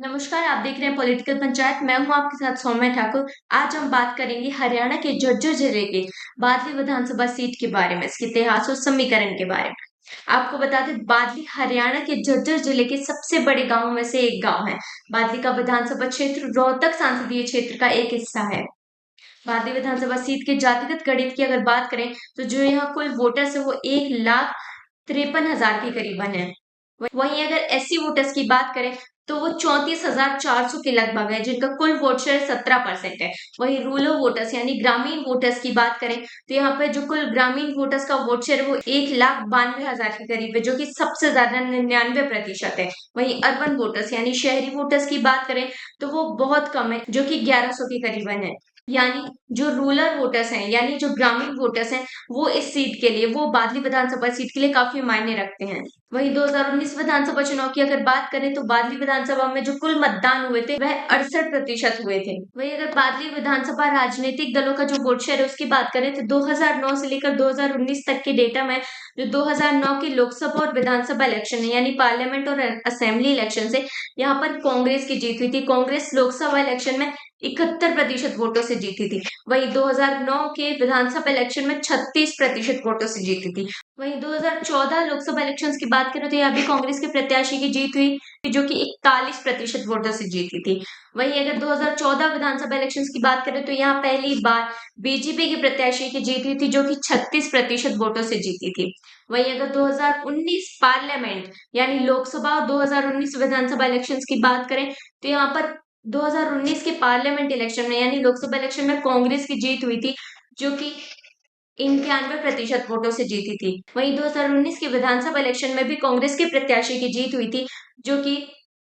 नमस्कार, आप देख रहे हैं पॉलिटिकल पंचायत। मैं हूं आपके साथ सौम्या ठाकुर। आज हम बात करेंगे हरियाणा के झज्जर जिले के बादली विधानसभा सीट के बारे में, इसके इतिहास और समीकरण के बारे में। आपको बता दें, बादली हरियाणा के झज्जर जिले के सबसे बड़े गांवों में से एक गांव है। बादली का विधानसभा क्षेत्र रोहतक संसदीय क्षेत्र का एक हिस्सा है। बादली विधानसभा सीट के जातिगत गणित की अगर बात करें तो जो यहाँ कुल वोटर्स है वो 1,53,000 के करीबन है। वहीं अगर एससी वोटर्स की बात करें तो वो 34,400 के लगभग है, जिनका कुल वोट शेयर 17% है। वहीं रूरल वोटर्स यानी ग्रामीण वोटर्स की बात करें तो यहाँ पे जो कुल ग्रामीण वोटर्स का वोट शेयर वो 1,92,000 के करीब है, जो कि सबसे ज्यादा 99% है। वहीं अर्बन वोटर्स यानी शहरी वोटर्स की बात करें तो वो बहुत कम है, जो कि 1100 के करीबन है। यानी जो रूरल वोटर्स हैं यानी जो ग्रामीण वोटर्स हैं वो इस सीट के लिए, वो बादली विधानसभा सीट के लिए काफी मायने रखते हैं। वहीं 2019 विधानसभा चुनाव की अगर बात करें तो बादली विधानसभा में जो कुल मतदान हुए थे वह 68% हुए थे। वहीं अगर बादली विधानसभा राजनीतिक दलों का जो वोट शेयर है उसकी बात करें तो 2009 से लेकर 2019 तक के डेटा में जो 2009 के लोकसभा और विधानसभा इलेक्शन है यानी पार्लियामेंट और असेंबली इलेक्शन से यहाँ पर कांग्रेस की जीत हुई थी। कांग्रेस लोकसभा इलेक्शन में 71% वोटों से जीती थी। वहीं 2009 के विधानसभा इलेक्शन में 36% वोटों से जीती थी। वहीं 2014 लोकसभा इलेक्शंस की बात करें तो यहाँ भी कांग्रेस के प्रत्याशी की जीत हुई, जो कि 41% वोटों से जीती थी। वहीं अगर 2014 विधानसभा इलेक्शंस की बात करें तो यहाँ पहली बार बीजेपी के प्रत्याशी की जीत हुई थी, जो कि 36% वोटों से जीती थी। वहीं अगर 2019 पार्लियामेंट यानी लोकसभा और 2019 विधानसभा इलेक्शंस की बात करें तो यहाँ पर 2019 के पार्लियामेंट इलेक्शन में यानी लोकसभा इलेक्शन में कांग्रेस की जीत हुई थी, जो कि 91% वोटों से जीती थी। वहीं 2019 के विधानसभा इलेक्शन में भी कांग्रेस के प्रत्याशी की जीत हुई थी, जो कि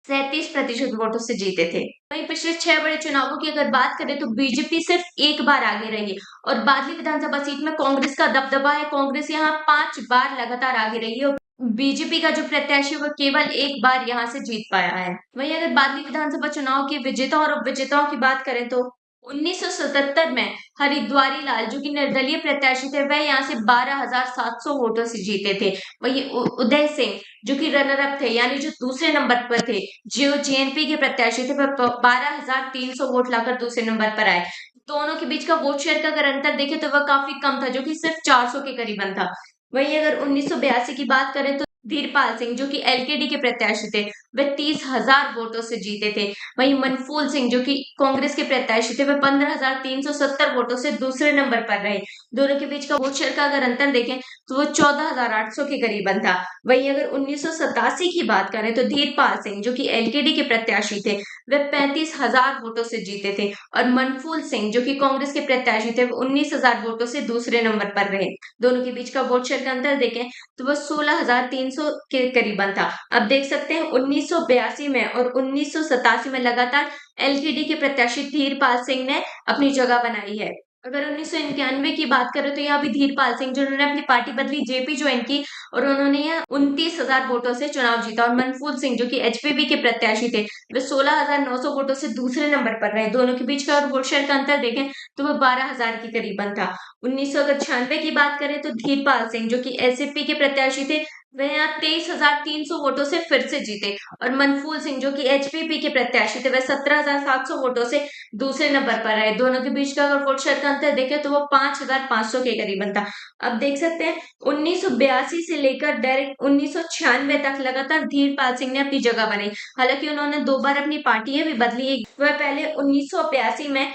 37% वोटों से जीते थे। वहीं पिछले 6 बड़े चुनावों की अगर बात करें तो बीजेपी सिर्फ एक बार आगे रही और बादली विधानसभा सीट में कांग्रेस का दबदबा है। कांग्रेस यहाँ 5 बार लगातार आगे रही है और बीजेपी का जो प्रत्याशी वो केवल एक बार यहाँ से जीत पाया है। वहीं अगर बादली विधानसभा चुनाव के विजेता और उपविजेताओं की बात करें तो 1977 में हरिद्वारी लाल, जो कि निर्दलीय प्रत्याशी थे, वह यहाँ से 12,700 वोटों से जीते थे। वही उदय सिंह, जो कि रनर अप थे यानी जो दूसरे नंबर पर थे, जो जेएनपी के प्रत्याशी थे, वह 12,300 वोट लाकर दूसरे नंबर पर आए। दोनों के बीच का वोट शेयर का अगर अंतर देखें तो वह काफी कम था, जो कि सिर्फ 400 के करीबन था। वहीं अगर 1982 की बात करें तो धीरपाल सिंह, जो कि एलकेडी के प्रत्याशी थे, वे 30,000 वोटों से जीते थे। वहीं मनफूल सिंह, जो कि कांग्रेस के प्रत्याशी थे, वे 15,370 वोटों से दूसरे नंबर पर रहे। दोनों के बीच का वोट शेयर का अगर अंतर देखें तो वो 14,800 के करीबन था। वहीं अगर 1987 की बात करें तो धीरपाल सिंह, जो कि एलकेडी के प्रत्याशी थे, वे 35,000 वोटों से जीते थे और मनफूल सिंह, जो कि कांग्रेस के प्रत्याशी थे, वो 19,000 वोटों से दूसरे नंबर पर रहे। दोनों के बीच का वोट शेयर का अंतर देखें तो वह 16,300 के करीबन था। अब देख सकते हैं 1982 में और 1987 में लगातार एलकेडी के प्रत्याशी धीरपाल सिंह ने अपनी जगह बनाई है। अगर 1991 की बात करें तो यहाँ भी धीरपाल सिंह, जिन्होंने अपनी पार्टी बदली, जेपी ज्वाइन की और उन्होंने यहाँ 29,000 वोटों से चुनाव जीता और मनफूल सिंह, जो कि एचपीपी के प्रत्याशी थे, वे 16,900 वोटों से दूसरे नंबर पर रहे। दोनों के बीच का वोट शेयर का अंतर देखें तो वह 12,000 के करीबन था। 1996 की बात करें तो धीरपाल सिंह, जो कि एसएपी के प्रत्याशी थे, वह यहाँ 23,300 वोटों से फिर से जीते और मनफूल सिंह, जो कि एचपीपी के प्रत्याशी थे, वह 17,700 वोटों से दूसरे नंबर पर रहे। दोनों के बीच का अगर वोट शेयर का अंतर देखें तो वो 5,500 के करीबन था। अब देख सकते हैं 1982 से लेकर डायरेक्ट 1996 तक लगातार धीरपाल सिंह ने अपनी जगह बनाई। हालांकि उन्होंने 2 बार अपनी पार्टियां भी बदली। वह पहले 1982 में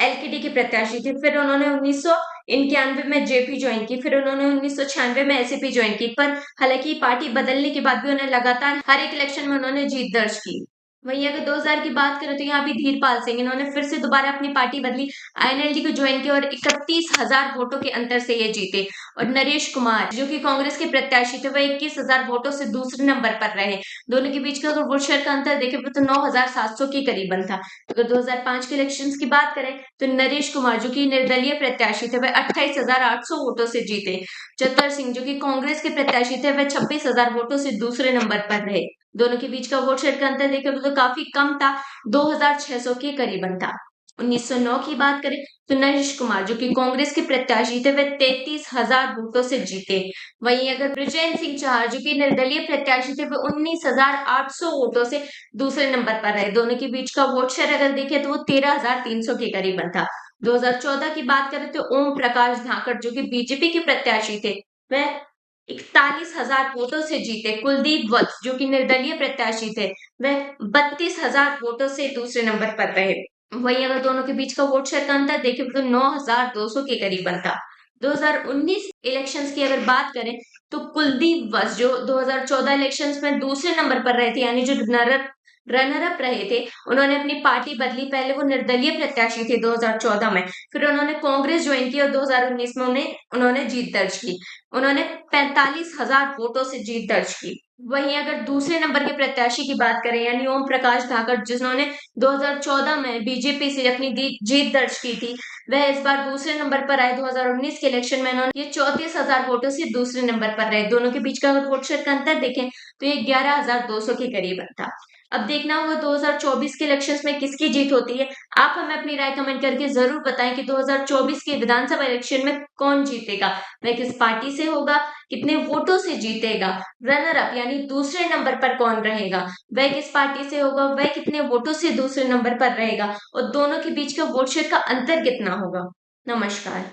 एलकेडी के प्रत्याशी थे, फिर उन्होंने 1991 में जेपी ज्वाइन की, फिर उन्होंने 1996 में एसएपी ज्वाइन की। पर हालांकि पार्टी बदलने के बाद भी उन्हें लगातार हर एक इलेक्शन में उन्होंने जीत दर्ज की। वहीं अगर 2000 की बात करें तो यहाँ भी धीरपाल सिंह, इन्होंने फिर से दोबारा अपनी पार्टी बदली, आईएनएलडी को ज्वाइन किया और 31,000 वोटों के अंतर से ये जीते। और नरेश कुमार, जो कि कांग्रेस के प्रत्याशी थे, वह 21,000 वोटों से दूसरे नंबर पर रहे। दोनों के बीच का अगर वोट शेयर का अंतर देखें तो 9,700 के करीबन था। अगर 2005 के इलेक्शंस की बात करें तो नरेश कुमार, जो कि निर्दलीय प्रत्याशी थे, वह 28,800 वोटों से जीते। चतर सिंह, जो कि कांग्रेस के प्रत्याशी थे, वह 26,000 वोटों से दूसरे नंबर पर रहे। दोनों के बीच का वोट शेयर का अंतर देखें तो काफी कम था, 2,600 के करीबन था। 1909 की बात करें तो नरेश कुमार जो कि कांग्रेस के प्रत्याशी थे, वे 33,000 वोटों से जीते। वहीं अगर ब्रजेंद्र सिंह चाहर जो कि निर्दलीय प्रत्याशी थे, वे 19,800 वोटों से दूसरे नंबर पर रहे। दोनों के बीच का वोट शेयर अगर देखें तो वो 13,300 के करीबन था। 2014 की बात करें तो ओम प्रकाश धाकड़ जो कि बीजेपी के प्रत्याशी थे, वह 41,000 वोटों से जीते। कुलदीप वत्स जो कि निर्दलीय प्रत्याशी थे, वह 32,000 वोटों से दूसरे नंबर पर रहे। वहीं अगर दोनों के बीच का वोट शेयर का अंतर देखें तो 9,200 के करीब बनता। 2019 इलेक्शंस की अगर बात करें तो कुलदीप वत्स जो 2014 इलेक्शंस में दूसरे नंबर पर रहे थे, यानी जो रनर अप रहे थे, उन्होंने अपनी पार्टी बदली। पहले वो निर्दलीय प्रत्याशी थे 2014 में, फिर उन्होंने कांग्रेस ज्वाइन की और 2019 में उन्होंने जीत दर्ज की। उन्होंने 45,000 वोटों से जीत दर्ज की। वहीं अगर दूसरे नंबर के प्रत्याशी की बात करें यानी ओम प्रकाश धाकड़, जिन्होंने 2014 में बीजेपी से अपनी जीत दर्ज की थी, वह इस बार दूसरे नंबर पर आए। 2019 के इलेक्शन में उन्होंने ये 34,000 वोटों से दूसरे नंबर पर रहे। दोनों के बीच का अगर वोट शेयर का अंतर देखें तो ये 11,200 के करीब था। अब देखना होगा 2024 के इलेक्शंस में किसकी जीत होती है। आप हमें अपनी राय कमेंट करके जरूर बताएं कि 2024 के विधानसभा इलेक्शन में कौन जीतेगा, वह किस पार्टी से होगा, कितने वोटों से जीतेगा, रनर अप यानी दूसरे नंबर पर कौन रहेगा, वह किस पार्टी से होगा, वह कितने वोटों से दूसरे नंबर पर रहेगा, और दोनों के बीच का वोट शेयर का अंतर कितना होगा। नमस्कार।